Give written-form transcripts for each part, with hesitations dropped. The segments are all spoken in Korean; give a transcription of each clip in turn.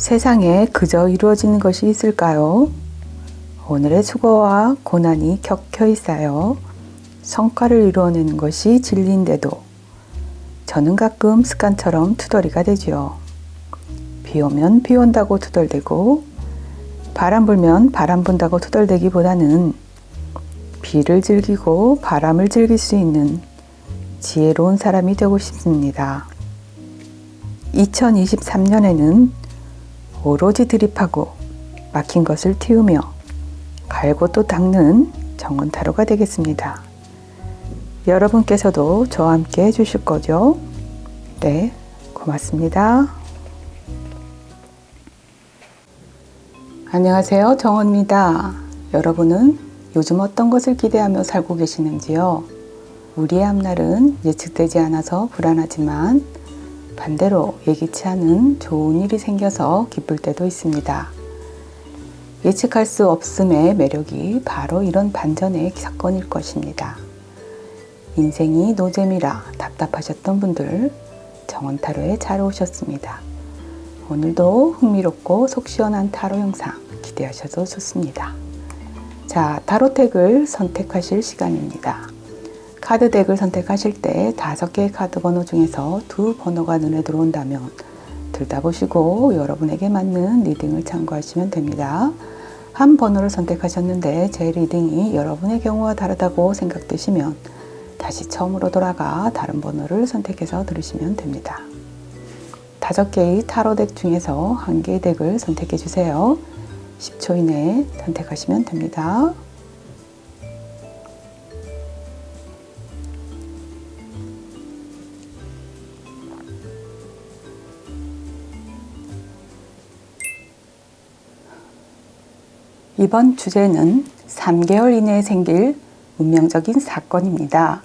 세상에 그저 이루어지는 것이 있을까요? 오늘의 수고와 고난이 켜켜이 쌓여 성과를 이루어내는 것이 진리인데도 저는 가끔 습관처럼 투덜이가 되지요. 비 오면 비 온다고 투덜대고 바람 불면 바람 분다고 투덜대기보다는 비를 즐기고 바람을 즐길 수 있는 지혜로운 사람이 되고 싶습니다. 2023년에는 오로지 드립하고 막힌 것을 틔우며 갈고 또 닦는 정원타로가 되겠습니다. 여러분께서도 저와 함께 해주실 거죠? 네, 고맙습니다. 안녕하세요, 정원입니다. 여러분은 요즘 어떤 것을 기대하며 살고 계시는지요? 우리의 앞날은 예측되지 않아서 불안하지만 반대로 예기치 않은 좋은 일이 생겨서 기쁠 때도 있습니다. 예측할 수 없음의 매력이 바로 이런 반전의 사건일 것입니다. 인생이 노잼이라 답답하셨던 분들 정원타로에 잘 오셨습니다. 오늘도 흥미롭고 속 시원한 타로 영상 기대하셔도 좋습니다. 자, 타로덱을 선택하실 시간입니다. 카드 덱을 선택하실 때 5개의 카드 번호 중에서 2 번호가 눈에 들어온다면 둘 다 보시고 여러분에게 맞는 리딩을 참고하시면 됩니다. 한 번호를 선택하셨는데 제 리딩이 여러분의 경우와 다르다고 생각되시면 다시 처음으로 돌아가 다른 번호를 선택해서 들으시면 됩니다. 5개의 타로 덱 중에서 1개의 덱을 선택해 주세요. 10초 이내에 선택하시면 됩니다. 이번 주제는 3개월 이내에 생길 운명적인 사건입니다.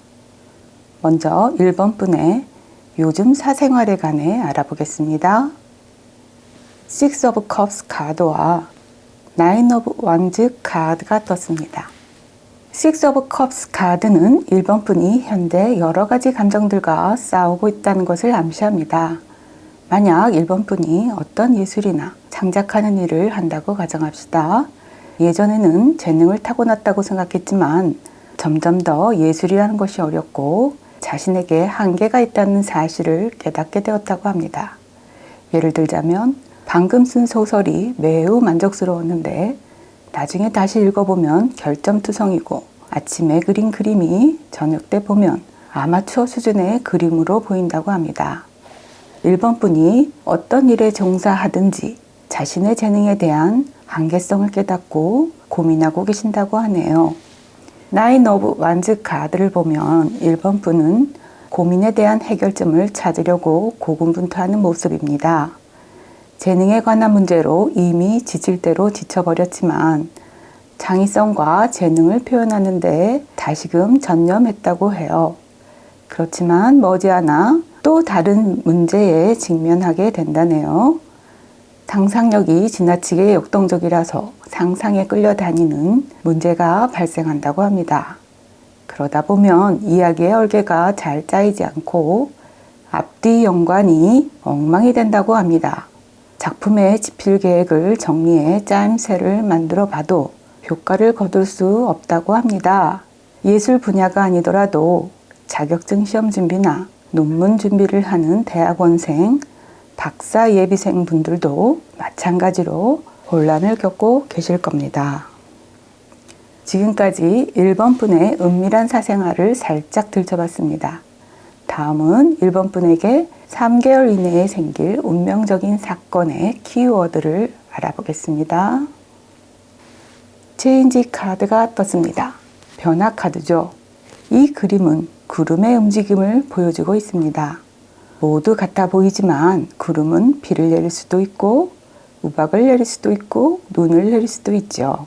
먼저 1번 분의 요즘 사생활에 관해 알아보겠습니다. Six of Cups 카드와 Nine of Wands 카드가 떴습니다. Six of Cups 카드는 1번 분이 현재 여러 가지 감정들과 싸우고 있다는 것을 암시합니다. 만약 1번 분이 어떤 예술이나 창작하는 일을 한다고 가정합시다. 예전에는 재능을 타고났다고 생각했지만 점점 더 예술이라는 것이 어렵고 자신에게 한계가 있다는 사실을 깨닫게 되었다고 합니다. 예를 들자면 방금 쓴 소설이 매우 만족스러웠는데 나중에 다시 읽어보면 결점투성이고 아침에 그린 그림이 저녁 때 보면 아마추어 수준의 그림으로 보인다고 합니다. 1번 분이 어떤 일에 종사하든지 자신의 재능에 대한 한계성을 깨닫고 고민하고 계신다고 하네요. 나인 오브 완즈 카드를 보면 1번 분은 고민에 대한 해결점을 찾으려고 고군분투하는 모습입니다. 재능에 관한 문제로 이미 지칠 대로 지쳐버렸지만 창의성과 재능을 표현하는 데 다시금 전념했다고 해요. 그렇지만 머지않아 또 다른 문제에 직면하게 된다네요. 상상력이 지나치게 역동적이라서 상상에 끌려다니는 문제가 발생한다고 합니다. 그러다 보면 이야기의 얼개가 잘 짜이지 않고 앞뒤 연관이 엉망이 된다고 합니다. 작품의 집필 계획을 정리해 짜임새를 만들어 봐도 효과를 거둘 수 없다고 합니다. 예술 분야가 아니더라도 자격증 시험 준비나 논문 준비를 하는 대학원생, 박사 예비생 분들도 마찬가지로 혼란을 겪고 계실 겁니다. 지금까지 1번 분의 은밀한 사생활을 살짝 들춰봤습니다. 다음은 1번 분에게 3개월 이내에 생길 운명적인 사건의 키워드를 알아보겠습니다. 체인지 카드가 떴습니다. 변화 카드죠. 이 그림은 구름의 움직임을 보여주고 있습니다. 모두 같아 보이지만 구름은 비를 내릴 수도 있고 우박을 내릴 수도 있고 눈을 내릴 수도 있죠.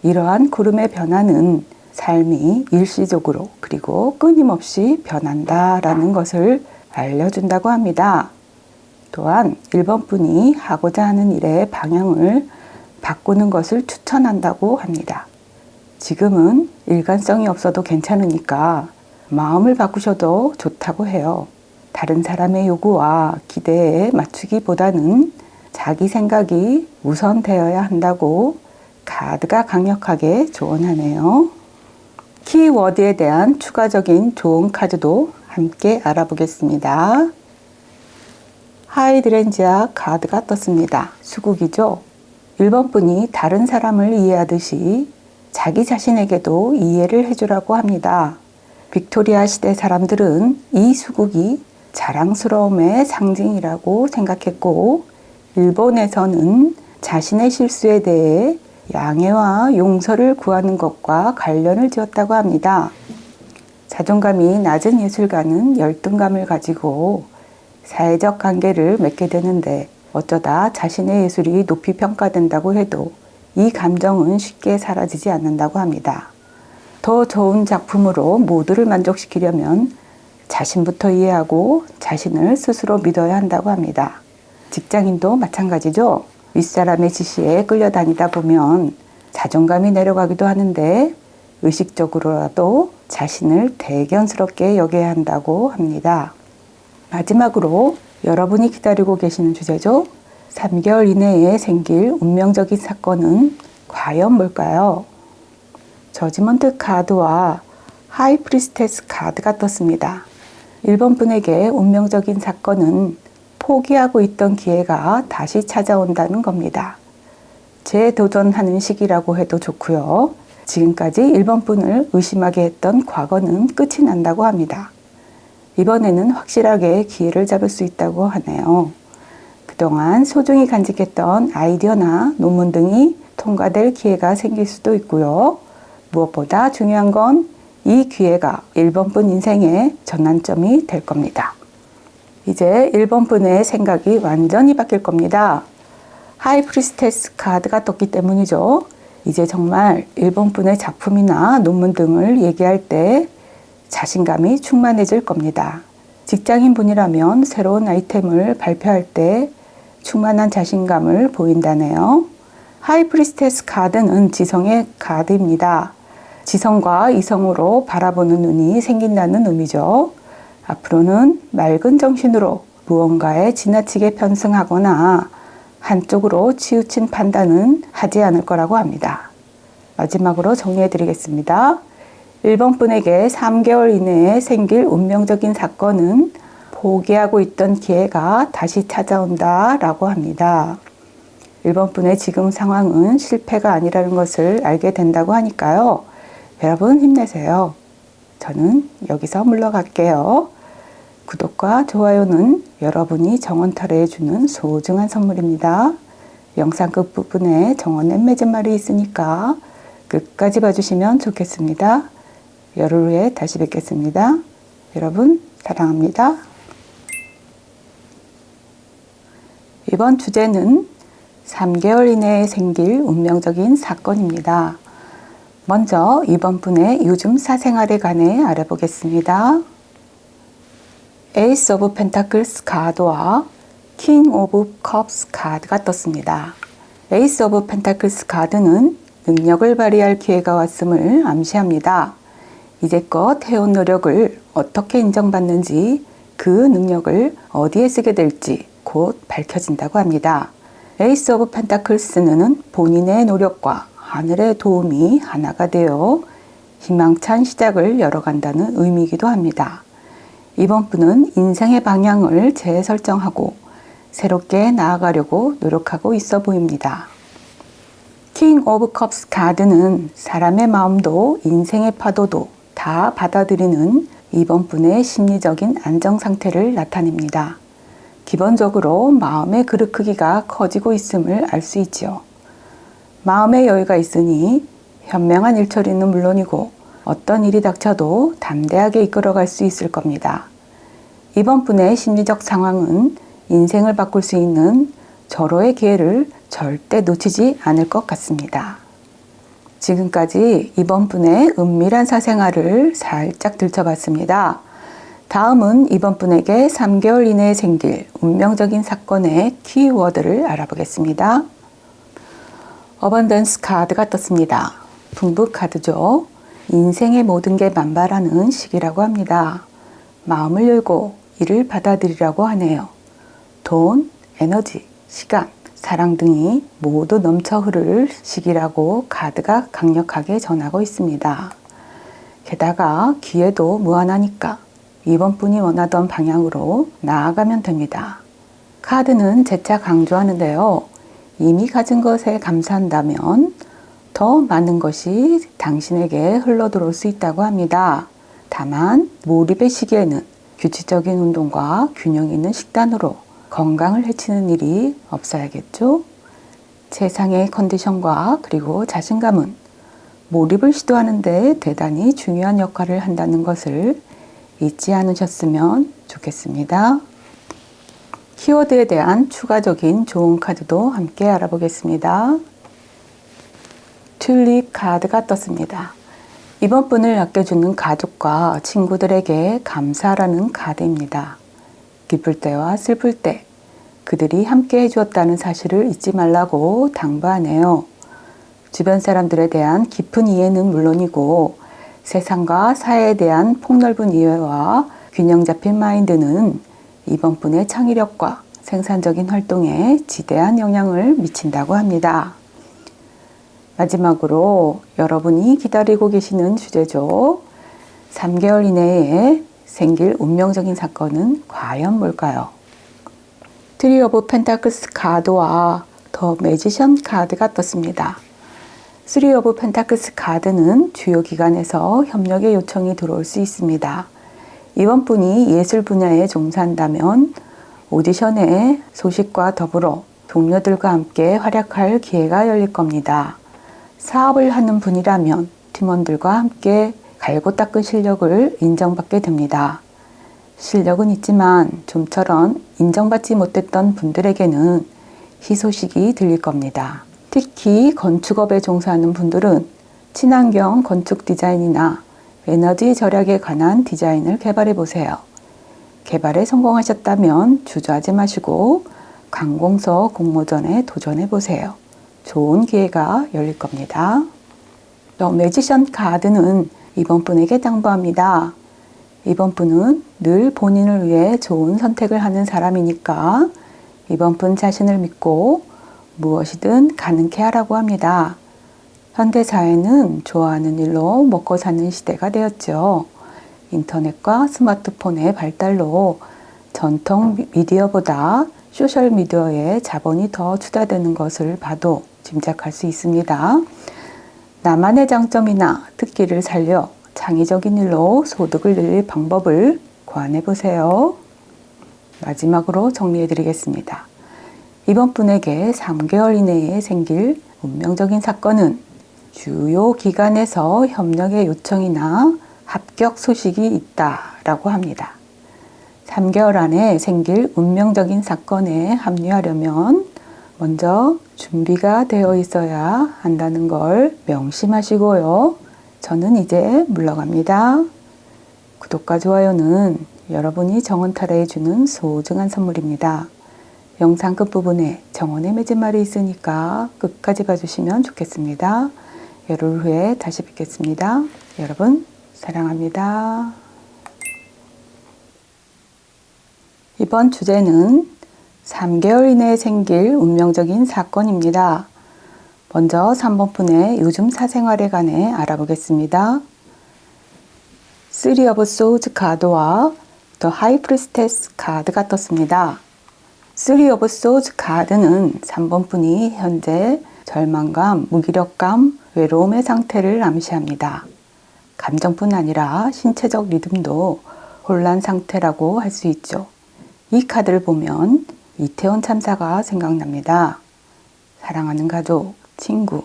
이러한 구름의 변화는 삶이 일시적으로 그리고 끊임없이 변한다라는 것을 알려준다고 합니다. 또한 1번 분이 하고자 하는 일의 방향을 바꾸는 것을 추천한다고 합니다. 지금은 일관성이 없어도 괜찮으니까 마음을 바꾸셔도 좋다고 해요. 다른 사람의 요구와 기대에 맞추기보다는 자기 생각이 우선되어야 한다고 카드가 강력하게 조언하네요. 키워드에 대한 추가적인 조언 카드도 함께 알아보겠습니다. 하이드렌지아 카드가 떴습니다. 수국이죠. 1번 분이 다른 사람을 이해하듯이 자기 자신에게도 이해를 해주라고 합니다. 빅토리아 시대 사람들은 이 수국이 자랑스러움의 상징이라고 생각했고, 일본에서는 자신의 실수에 대해 양해와 용서를 구하는 것과 관련을 지었다고 합니다. 자존감이 낮은 예술가는 열등감을 가지고 사회적 관계를 맺게 되는데, 어쩌다 자신의 예술이 높이 평가된다고 해도 이 감정은 쉽게 사라지지 않는다고 합니다. 더 좋은 작품으로 모두를 만족시키려면 자신부터 이해하고 자신을 스스로 믿어야 한다고 합니다. 직장인도 마찬가지죠. 윗사람의 지시에 끌려다니다 보면 자존감이 내려가기도 하는데, 의식적으로라도 자신을 대견스럽게 여겨야 한다고 합니다. 마지막으로 여러분이 기다리고 계시는 주제죠. 3개월 이내에 생길 운명적인 사건은 과연 뭘까요? 저지먼트 카드와 하이프리스테스 카드가 떴습니다. 1번 분에게 운명적인 사건은 포기하고 있던 기회가 다시 찾아온다는 겁니다. 재도전하는 시기라고 해도 좋고요. 지금까지 1번 분을 의심하게 했던 과거는 끝이 난다고 합니다. 이번에는 확실하게 기회를 잡을 수 있다고 하네요. 그동안 소중히 간직했던 아이디어나 논문 등이 통과될 기회가 생길 수도 있고요. 무엇보다 중요한 건 이 기회가 1번 분 인생의 전환점이 될 겁니다. 이제 1번 분의 생각이 완전히 바뀔 겁니다. 하이프리스테스 카드가 떴기 때문이죠. 이제 정말 1번 분의 작품이나 논문 등을 얘기할 때 자신감이 충만해질 겁니다. 직장인 분이라면 새로운 아이템을 발표할 때 충만한 자신감을 보인다네요. 하이프리스테스 카드는 지성의 카드입니다. 지성과 이성으로 바라보는 눈이 생긴다는 의미죠. 앞으로는 맑은 정신으로 무언가에 지나치게 편승하거나 한쪽으로 치우친 판단은 하지 않을 거라고 합니다. 마지막으로 정리해 드리겠습니다. 1번 분에게 3개월 이내에 생길 운명적인 사건은 포기하고 있던 기회가 다시 찾아온다 라고 합니다. 1번 분의 지금 상황은 실패가 아니라는 것을 알게 된다고 하니까요. 여러분 힘내세요. 저는 여기서 물러갈게요. 구독과 좋아요는 여러분이 정원타로에 주는 소중한 선물입니다. 영상 끝부분에 정원의 맺은말이 있으니까 끝까지 봐주시면 좋겠습니다. 열흘 후에 다시 뵙겠습니다. 여러분 사랑합니다. 이번 주제는 3개월 이내에 생길 운명적인 사건입니다. 먼저 이번 분의 요즘 사생활에 관해 알아보겠습니다. 에이스 오브 펜타클스 카드와 킹 오브 컵스 카드가 떴습니다. 에이스 오브 펜타클스 카드는 능력을 발휘할 기회가 왔음을 암시합니다. 이제껏 해온 노력을 어떻게 인정받는지, 그 능력을 어디에 쓰게 될지 곧 밝혀진다고 합니다. 에이스 오브 펜타클스는 본인의 노력과 하늘의 도움이 하나가 되어 희망찬 시작을 열어간다는 의미이기도 합니다. 이번 분은 인생의 방향을 재설정하고 새롭게 나아가려고 노력하고 있어 보입니다. 킹 오브 컵스 카드는 사람의 마음도 인생의 파도도 다 받아들이는 이번 분의 심리적인 안정 상태를 나타냅니다. 기본적으로 마음의 그릇 크기가 커지고 있음을 알 수 있지요. 마음의 여유가 있으니 현명한 일처리는 물론이고 어떤 일이 닥쳐도 담대하게 이끌어갈 수 있을 겁니다. 이번 분의 심리적 상황은 인생을 바꿀 수 있는 절호의 기회를 절대 놓치지 않을 것 같습니다. 지금까지 이번 분의 은밀한 사생활을 살짝 들춰봤습니다. 다음은 이번 분에게 3개월 이내에 생길 운명적인 사건의 키워드를 알아보겠습니다. 어번던스 카드가 떴습니다. 풍부 카드죠. 인생의 모든 게 만발하는 시기라고 합니다. 마음을 열고 이를 받아들이라고 하네요. 돈, 에너지, 시간, 사랑 등이 모두 넘쳐 흐를 시기라고 카드가 강력하게 전하고 있습니다. 게다가 기회도 무한하니까 이번 분이 원하던 방향으로 나아가면 됩니다. 카드는 재차 강조하는데요. 이미 가진 것에 감사한다면 더 많은 것이 당신에게 흘러들어올 수 있다고 합니다. 다만 몰입의 시기에는 규칙적인 운동과 균형 있는 식단으로 건강을 해치는 일이 없어야겠죠? 최상의 컨디션과 그리고 자신감은 몰입을 시도하는데 대단히 중요한 역할을 한다는 것을 잊지 않으셨으면 좋겠습니다. 키워드에 대한 추가적인 좋은 카드도 함께 알아보겠습니다. 튤립 카드가 떴습니다. 이번 분을 아껴주는 가족과 친구들에게 감사라는 카드입니다. 기쁠 때와 슬플 때 그들이 함께 해주었다는 사실을 잊지 말라고 당부하네요. 주변 사람들에 대한 깊은 이해는 물론이고 세상과 사회에 대한 폭넓은 이해와 균형 잡힌 마인드는 이번 분의 창의력과 생산적인 활동에 지대한 영향을 미친다고 합니다. 마지막으로 여러분이 기다리고 계시는 주제죠. 3개월 이내에 생길 운명적인 사건은 과연 뭘까요? 트리 오브 펜타클스 카드와 더 매지션 카드가 떴습니다. 3 오브 펜타클스 카드는 주요 기관에서 협력의 요청이 들어올 수 있습니다. 이번 분이 예술 분야에 종사한다면 오디션의 소식과 더불어 동료들과 함께 활약할 기회가 열릴 겁니다. 사업을 하는 분이라면 팀원들과 함께 갈고 닦은 실력을 인정받게 됩니다. 실력은 있지만 좀처럼 인정받지 못했던 분들에게는 희소식이 들릴 겁니다. 특히 건축업에 종사하는 분들은 친환경 건축 디자인이나 에너지 절약에 관한 디자인을 개발해 보세요. 개발에 성공하셨다면 주저하지 마시고 관공서 공모전에 도전해 보세요. 좋은 기회가 열릴 겁니다. 더 매지션 카드는 이번 분에게 당부합니다. 이번 분은 늘 본인을 위해 좋은 선택을 하는 사람이니까 이번 분 자신을 믿고 무엇이든 가능케 하라고 합니다. 현대사회는 좋아하는 일로 먹고 사는 시대가 되었죠. 인터넷과 스마트폰의 발달로 전통 미디어보다 소셜미디어에 자본이 더 투자되는 것을 봐도 짐작할 수 있습니다. 나만의 장점이나 특기를 살려 창의적인 일로 소득을 늘릴 방법을 고안해 보세요. 마지막으로 정리해 드리겠습니다. 이번 분에게 3개월 이내에 생길 운명적인 사건은 주요 기관에서 협력의 요청이나 합격 소식이 있다라고 합니다. 3개월 안에 생길 운명적인 사건에 합류하려면 먼저 준비가 되어 있어야 한다는 걸 명심하시고요. 저는 이제 물러갑니다. 구독과 좋아요는 여러분이 정원타로에 주는 소중한 선물입니다. 영상 끝부분에 정원의 맺은말이 있으니까 끝까지 봐주시면 좋겠습니다. 열흘 후에 다시 뵙겠습니다. 여러분 사랑합니다. 이번 주제는 3개월 이내에 생길 운명적인 사건입니다. 먼저 3번 분의 요즘 사생활에 관해 알아보겠습니다. 3 of Swords 카드와 The High Priestess 카드가 떴습니다. 3 of Swords 카드는 3번 분이 현재 절망감, 무기력감, 외로움의 상태를 암시합니다. 감정뿐 아니라 신체적 리듬도 혼란 상태라고 할 수 있죠. 이 카드를 보면 이태원 참사가 생각납니다. 사랑하는 가족, 친구,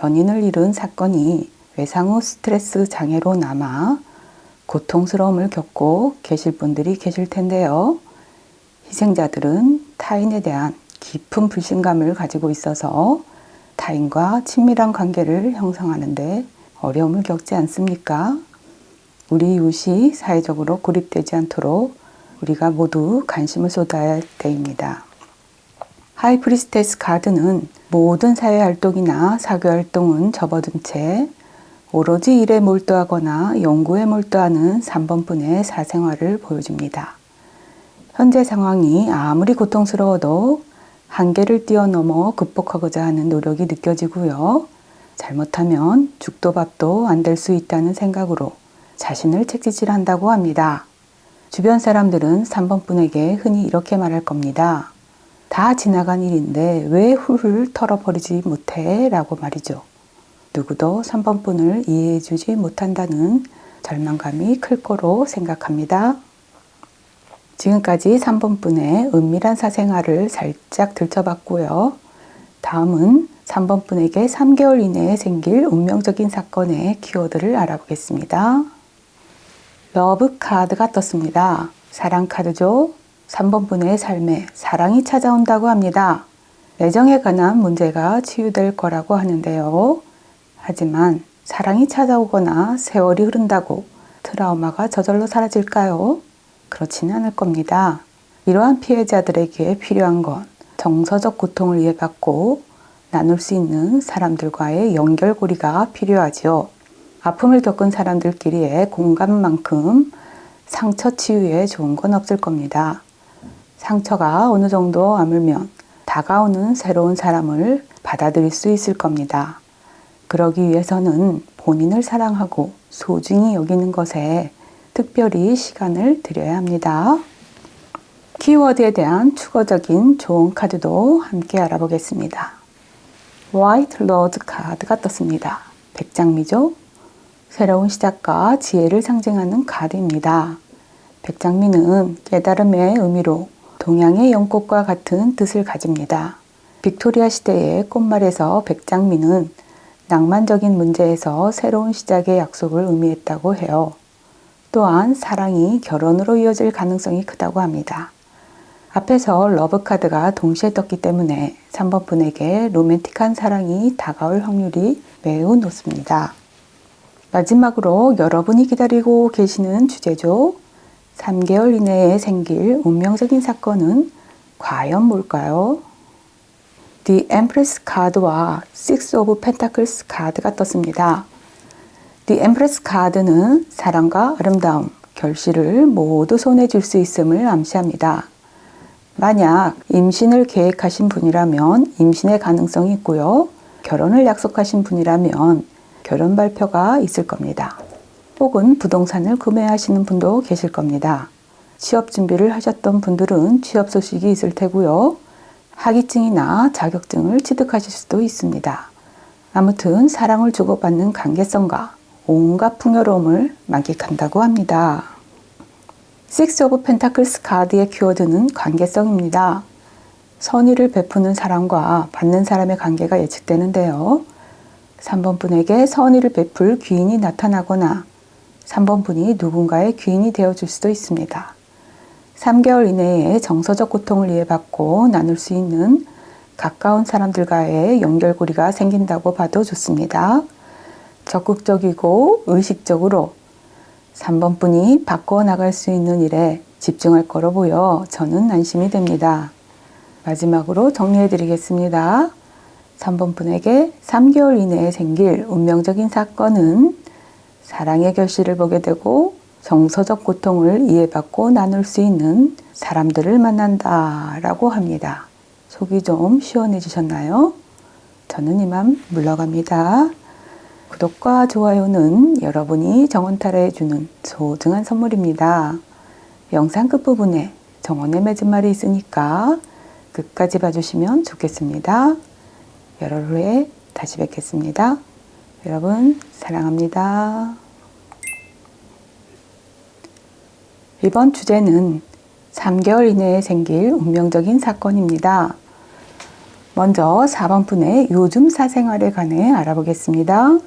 연인을 잃은 사건이 외상 후 스트레스 장애로 남아 고통스러움을 겪고 계실 분들이 계실 텐데요. 희생자들은 타인에 대한 깊은 불신감을 가지고 있어서 타인과 친밀한 관계를 형성하는데 어려움을 겪지 않습니까? 우리 이웃이 사회적으로 고립되지 않도록 우리가 모두 관심을 쏟아야 할 때입니다. 하이프리스테스 카드는 모든 사회활동이나 사교활동은 접어든 채 오로지 일에 몰두하거나 연구에 몰두하는 3번 분의 사생활을 보여줍니다. 현재 상황이 아무리 고통스러워도 한계를 뛰어넘어 극복하고자 하는 노력이 느껴지고요. 잘못하면 죽도 밥도 안 될 수 있다는 생각으로 자신을 책지질한다고 합니다. 주변 사람들은 3번 분에게 흔히 이렇게 말할 겁니다. 다 지나간 일인데 왜 훌훌 털어버리지 못해? 라고 말이죠. 누구도 3번 분을 이해해주지 못한다는 절망감이 클 거로 생각합니다. 지금까지 3번 분의 은밀한 사생활을 살짝 들춰봤고요. 다음은 3번 분에게 3개월 이내에 생길 운명적인 사건의 키워드를 알아보겠습니다. 러브 카드가 떴습니다. 사랑 카드죠. 3번 분의 삶에 사랑이 찾아온다고 합니다. 애정에 관한 문제가 치유될 거라고 하는데요. 하지만 사랑이 찾아오거나 세월이 흐른다고 트라우마가 저절로 사라질까요? 그렇지는 않을 겁니다. 이러한 피해자들에게 필요한 건 정서적 고통을 이해받고 나눌 수 있는 사람들과의 연결고리가 필요하죠. 아픔을 겪은 사람들끼리의 공감만큼 상처 치유에 좋은 건 없을 겁니다. 상처가 어느 정도 아물면 다가오는 새로운 사람을 받아들일 수 있을 겁니다. 그러기 위해서는 본인을 사랑하고 소중히 여기는 것에 특별히 시간을 들여야 합니다. 키워드에 대한 추가적인 좋은 카드도 함께 알아보겠습니다. White Rose 카드가 떴습니다. 백장미죠? 새로운 시작과 지혜를 상징하는 카드입니다. 백장미는 깨달음의 의미로 동양의 연꽃과 같은 뜻을 가집니다. 빅토리아 시대의 꽃말에서 백장미는 낭만적인 문제에서 새로운 시작의 약속을 의미했다고 해요. 또한 사랑이 결혼으로 이어질 가능성이 크다고 합니다. 앞에서 러브 카드가 동시에 떴기 때문에 3번 분에게 로맨틱한 사랑이 다가올 확률이 매우 높습니다. 마지막으로 여러분이 기다리고 계시는 주제죠. 3개월 이내에 생길 운명적인 사건은 과연 뭘까요? The Empress 카드와 Six of Pentacles 카드가 떴습니다. The Empress 카드는 사랑과 아름다움, 결실을 모두 손에 쥘 수 있음을 암시합니다. 만약 임신을 계획하신 분이라면 임신의 가능성이 있고요. 결혼을 약속하신 분이라면 결혼 발표가 있을 겁니다. 혹은 부동산을 구매하시는 분도 계실 겁니다. 취업 준비를 하셨던 분들은 취업 소식이 있을 테고요. 학위증이나 자격증을 취득하실 수도 있습니다. 아무튼 사랑을 주고받는 관계성과 온갖 풍요로움을 만끽한다고 합니다. Six of Pentacles 카드의 키워드는 관계성입니다. 선의를 베푸는 사람과 받는 사람의 관계가 예측되는데요. 3번 분에게 선의를 베풀 귀인이 나타나거나 3번 분이 누군가의 귀인이 되어줄 수도 있습니다. 3개월 이내에 정서적 고통을 이해받고 나눌 수 있는 가까운 사람들과의 연결고리가 생긴다고 봐도 좋습니다. 적극적이고 의식적으로 3번 분이 바꿔 나갈 수 있는 일에 집중할 거로 보여 저는 안심이 됩니다. 마지막으로 정리해 드리겠습니다. 3번 분에게 3개월 이내에 생길 운명적인 사건은 사랑의 결실을 보게 되고 정서적 고통을 이해받고 나눌 수 있는 사람들을 만난다 라고 합니다. 속이 좀 시원해지셨나요? 저는 이만 물러갑니다. 구독과 좋아요는 여러분이 정원타로에 주는 소중한 선물입니다. 영상 끝부분에 정원의 맺은말이 있으니까 끝까지 봐주시면 좋겠습니다. 열흘 후에 다시 뵙겠습니다. 여러분 사랑합니다. 이번 주제는 3개월 이내에 생길 운명적인 사건입니다. 먼저 4번 분의 요즘 사생활에 관해 알아보겠습니다.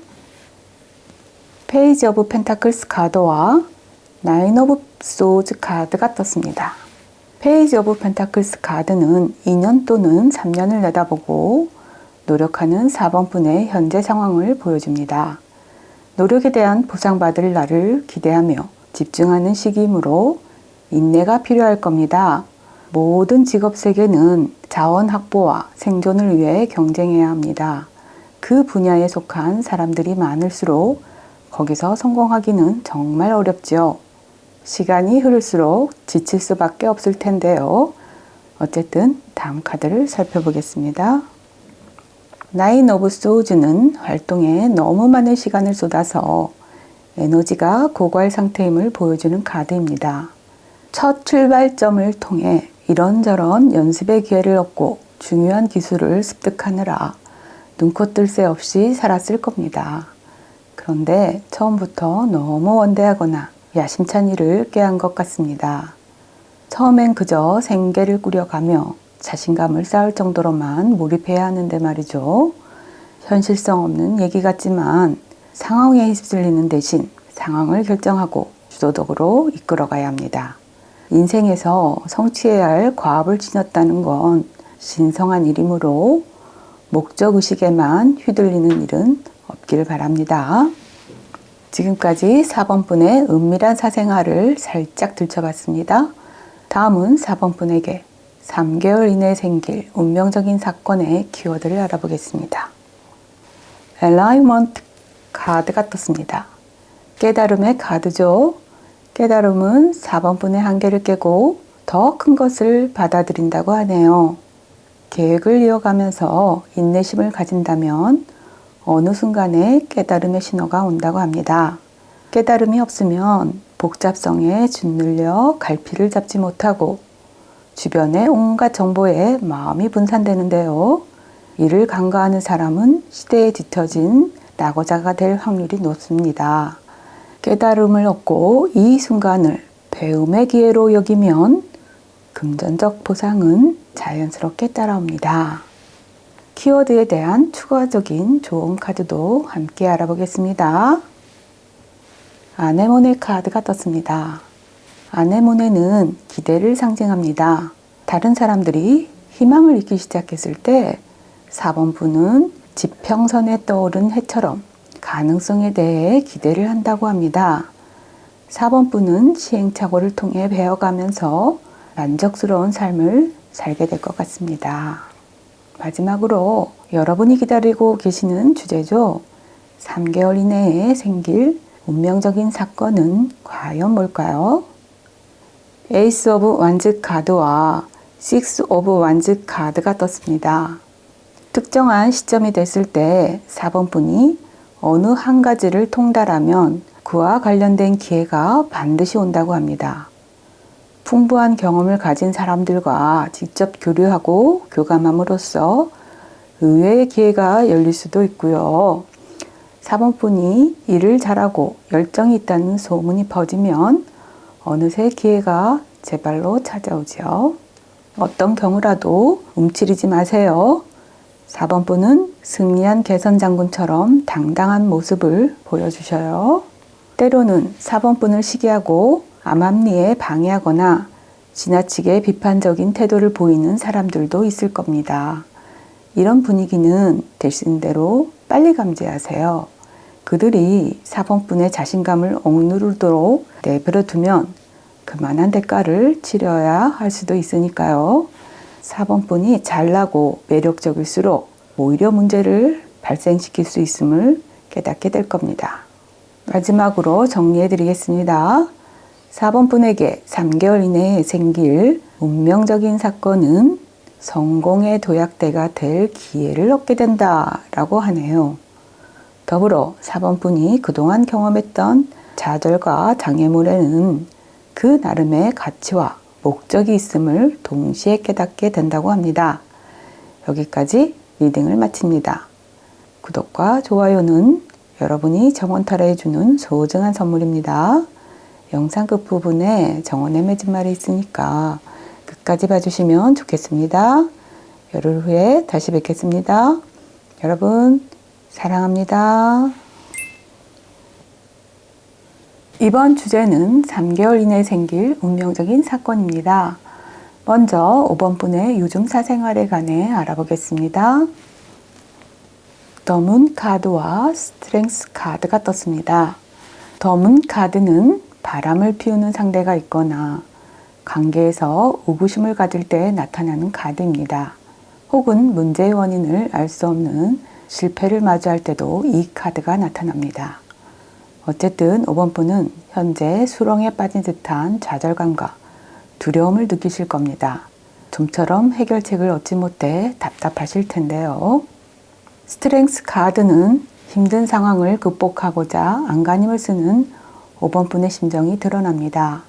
페이지 오브 펜타클스 카드와 나인 오브 소즈 카드가 떴습니다. 페이지 오브 펜타클스 카드는 2년 또는 3년을 내다보고 노력하는 4번 분의 현재 상황을 보여줍니다. 노력에 대한 보상받을 날을 기대하며 집중하는 시기이므로 인내가 필요할 겁니다. 모든 직업 세계는 자원 확보와 생존을 위해 경쟁해야 합니다. 그 분야에 속한 사람들이 많을수록 거기서 성공하기는 정말 어렵죠. 시간이 흐를수록 지칠 수밖에 없을 텐데요. 어쨌든 다음 카드를 살펴보겠습니다. 나인 오브 소우즈는 활동에 너무 많은 시간을 쏟아서 에너지가 고갈 상태임을 보여주는 카드입니다. 첫 출발점을 통해 이런저런 연습의 기회를 얻고 중요한 기술을 습득하느라 눈코 뜰 새 없이 살았을 겁니다. 그런데 처음부터 너무 원대하거나 야심찬 일을 꾀한 것 같습니다. 처음엔 그저 생계를 꾸려가며 자신감을 쌓을 정도로만 몰입해야 하는데 말이죠. 현실성 없는 얘기 같지만 상황에 휩쓸리는 대신 상황을 결정하고 주도적으로 이끌어가야 합니다. 인생에서 성취해야 할 과업을 지녔다는 건 신성한 일이므로 목적의식에만 휘둘리는 일은 없길 바랍니다. 지금까지 4번 분의 은밀한 사생활을 살짝 들춰봤습니다. 다음은 4번 분에게 3개월 이내에 생길 운명적인 사건의 키워드를 알아보겠습니다. Alignment 카드가 떴습니다. 깨달음의 카드죠. 깨달음은 4번 분의 한계를 깨고 더 큰 것을 받아들인다고 하네요. 계획을 이어가면서 인내심을 가진다면 어느 순간에 깨달음의 신호가 온다고 합니다. 깨달음이 없으면 복잡성에 짓눌려 갈피를 잡지 못하고 주변의 온갖 정보에 마음이 분산되는데요. 이를 간과하는 사람은 시대에 뒤처진 낙오자가 될 확률이 높습니다. 깨달음을 얻고 이 순간을 배움의 기회로 여기면 금전적 보상은 자연스럽게 따라옵니다. 키워드에 대한 추가적인 조언 카드도 함께 알아보겠습니다. 아네모네 카드가 떴습니다. 아네모네는 기대를 상징합니다. 다른 사람들이 희망을 잃기 시작했을 때 4번 분은 지평선에 떠오른 해처럼 가능성에 대해 기대를 한다고 합니다. 4번 분은 시행착오를 통해 배워가면서 만족스러운 삶을 살게 될 것 같습니다. 마지막으로 여러분이 기다리고 계시는 주제죠. 3개월 이내에 생길 운명적인 사건은 과연 뭘까요? 에이스 오브 완즈 카드와 식스 오브 완즈 카드가 떴습니다. 특정한 시점이 됐을 때 4번 분이 어느 한 가지를 통달하면 그와 관련된 기회가 반드시 온다고 합니다. 풍부한 경험을 가진 사람들과 직접 교류하고 교감함으로써 의외의 기회가 열릴 수도 있고요. 4번 분이 일을 잘하고 열정이 있다는 소문이 퍼지면 어느새 기회가 제 발로 찾아오죠. 어떤 경우라도 움츠리지 마세요. 4번 분은 승리한 개선 장군처럼 당당한 모습을 보여주셔요. 때로는 4번 분을 시기하고 암암리에 방해하거나 지나치게 비판적인 태도를 보이는 사람들도 있을 겁니다. 이런 분위기는 되시는 대로 빨리 감지하세요. 그들이 4번 분의 자신감을 억누르도록 내버려 두면 그만한 대가를 치러야 할 수도 있으니까요. 4번 분이 잘나고 매력적일수록 오히려 문제를 발생시킬 수 있음을 깨닫게 될 겁니다. 마지막으로 정리해 드리겠습니다. 4번 분에게 3개월 이내에 생길 운명적인 사건은 성공의 도약대가 될 기회를 얻게 된다라고 하네요. 더불어 4번 분이 그동안 경험했던 좌절과 장애물에는 그 나름의 가치와 목적이 있음을 동시에 깨닫게 된다고 합니다. 여기까지 리딩을 마칩니다. 구독과 좋아요는 여러분이 정원타로에 주는 소중한 선물입니다. 영상 끝부분에 정원의 맺은말이 있으니까 끝까지 봐주시면 좋겠습니다. 열흘 후에 다시 뵙겠습니다. 여러분 사랑합니다. 이번 주제는 3개월 이내에 생길 운명적인 사건입니다. 먼저 5번 분의 요즘 사생활에 관해 알아보겠습니다. 더문 카드와 스트렝스 카드가 떴습니다. 더문 카드는 바람을 피우는 상대가 있거나 관계에서 의구심을 가질 때 나타나는 카드입니다. 혹은 문제의 원인을 알 수 없는 실패를 마주할 때도 이 카드가 나타납니다. 어쨌든 5번 분은 현재 수렁에 빠진 듯한 좌절감과 두려움을 느끼실 겁니다. 좀처럼 해결책을 얻지 못해 답답하실 텐데요. 스트렝스 카드는 힘든 상황을 극복하고자 안간힘을 쓰는 5번 분의 심정이 드러납니다.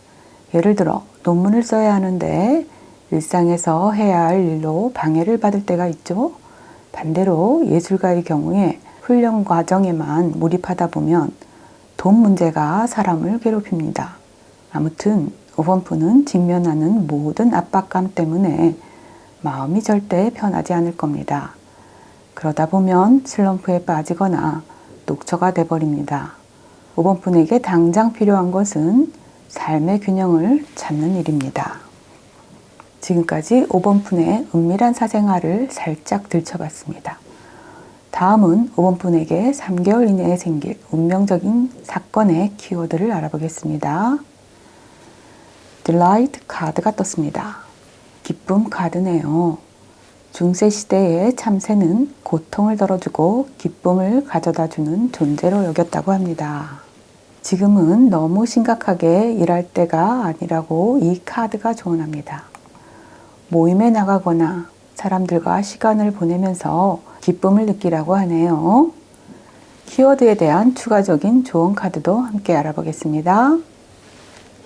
예를 들어 논문을 써야 하는데 일상에서 해야 할 일로 방해를 받을 때가 있죠. 반대로 예술가의 경우에 훈련 과정에만 몰입하다 보면 돈 문제가 사람을 괴롭힙니다. 아무튼 5번 분은 직면하는 모든 압박감 때문에 마음이 절대 편하지 않을 겁니다. 그러다 보면 슬럼프에 빠지거나 녹초가 돼버립니다. 5번 분에게 당장 필요한 것은 삶의 균형을 찾는 일입니다. 지금까지 5번 분의 은밀한 사생활을 살짝 들춰봤습니다. 다음은 5번 분에게 3개월 이내에 생길 운명적인 사건의 키워드를 알아보겠습니다. Delight 카드가 떴습니다. 기쁨 카드네요. 중세시대의 참새는 고통을 덜어주고 기쁨을 가져다주는 존재로 여겼다고 합니다. 지금은 너무 심각하게 일할 때가 아니라고 이 카드가 조언합니다. 모임에 나가거나 사람들과 시간을 보내면서 기쁨을 느끼라고 하네요. 키워드에 대한 추가적인 조언 카드도 함께 알아보겠습니다.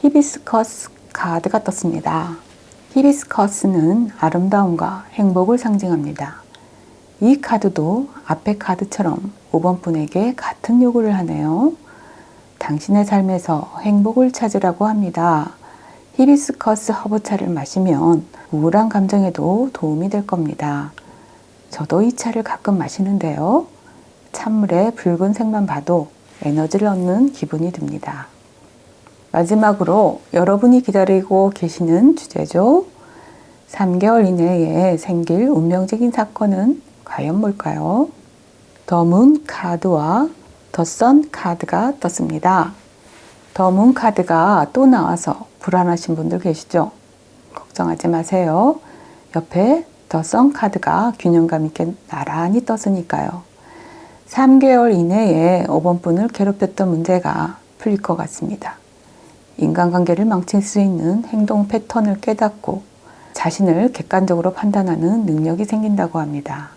히비스커스 카드가 떴습니다. 히비스커스는 아름다움과 행복을 상징합니다. 이 카드도 앞의 카드처럼 5번 분에게 같은 요구를 하네요. 당신의 삶에서 행복을 찾으라고 합니다. 히비스커스 허브차를 마시면 우울한 감정에도 도움이 될 겁니다. 저도 이 차를 가끔 마시는데요. 찬물의 붉은색만 봐도 에너지를 얻는 기분이 듭니다. 마지막으로 여러분이 기다리고 계시는 주제죠. 3개월 이내에 생길 운명적인 사건은 과연 뭘까요? 더 문 카드와 더 선 카드가 떴습니다. 더 문 카드가 또 나와서 불안하신 분들 계시죠? 걱정하지 마세요. 옆에 더 선 카드가 균형감 있게 나란히 떴으니까요. 3개월 이내에 5번 분을 괴롭혔던 문제가 풀릴 것 같습니다. 인간관계를 망칠 수 있는 행동 패턴을 깨닫고 자신을 객관적으로 판단하는 능력이 생긴다고 합니다.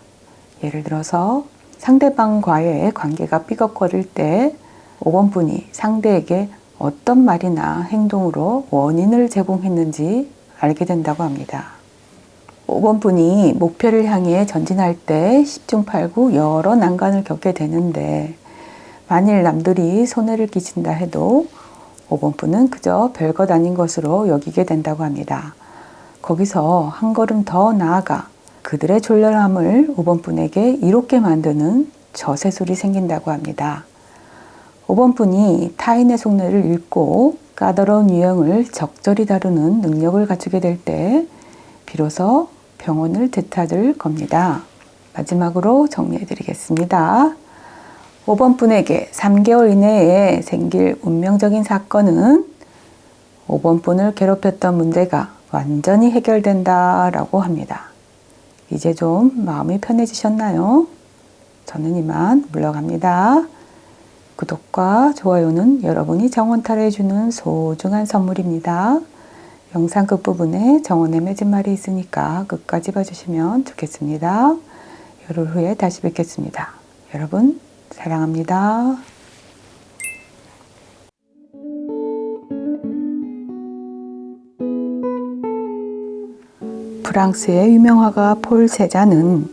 예를 들어서 상대방과의 관계가 삐걱거릴 때 5번 분이 상대에게 어떤 말이나 행동으로 원인을 제공했는지 알게 된다고 합니다. 5번 분이 목표를 향해 전진할 때 10중 8구 여러 난관을 겪게 되는데 만일 남들이 손해를 끼친다 해도 5번 분은 그저 별것 아닌 것으로 여기게 된다고 합니다. 거기서 한 걸음 더 나아가 그들의 졸렬함을 5번 분에게 이롭게 만드는 저세술이 생긴다고 합니다. 5번 분이 타인의 속내를 읽고 까다로운 유형을 적절히 다루는 능력을 갖추게 될 때 비로소 병원을 되찾을 겁니다. 마지막으로 정리해 드리겠습니다. 5번 분에게 3개월 이내에 생길 운명적인 사건은 5번 분을 괴롭혔던 문제가 완전히 해결된다라고 합니다. 이제 좀 마음이 편해지셨나요? 저는 이만 물러갑니다. 구독과 좋아요는 여러분이 정원탈에 주는 소중한 선물입니다. 영상 끝부분에 정원의 맺은말이 있으니까 끝까지 봐주시면 좋겠습니다. 열흘 후에 다시 뵙겠습니다. 여러분 사랑합니다. 프랑스의 유명 화가 폴 세잔은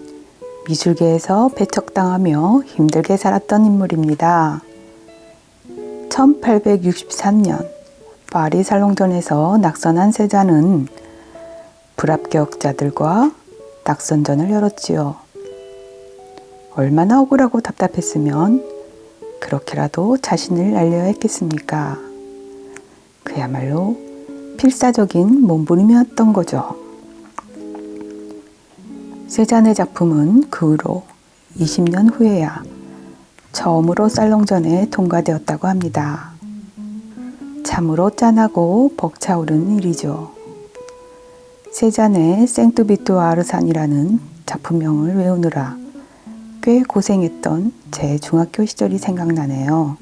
미술계에서 배척당하며 힘들게 살았던 인물입니다. 1863년 파리 살롱전에서 낙선한 세잔은 불합격자들과 낙선전을 열었지요. 얼마나 억울하고 답답했으면 그렇게라도 자신을 알려야 했겠습니까? 그야말로 필사적인 몸부림이었던 거죠. 세잔의 작품은 그 후로 20년 후에야 처음으로 살롱전에 통과되었다고 합니다. 참으로 짠하고 벅차오르는 일이죠. 세잔의 생뚜비뚜아르산이라는 작품명을 외우느라 꽤 고생했던 제 중학교 시절이 생각나네요.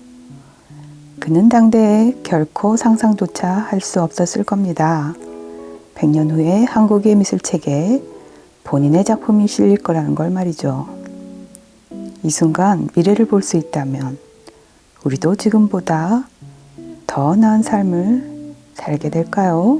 그는 당대에 결코 상상조차 할 수 없었을 겁니다. 100년 후에 한국의 미술책에 본인의 작품이 실릴 거라는 걸 말이죠. 이 순간 미래를 볼 수 있다면 우리도 지금보다 더 나은 삶을 살게 될까요?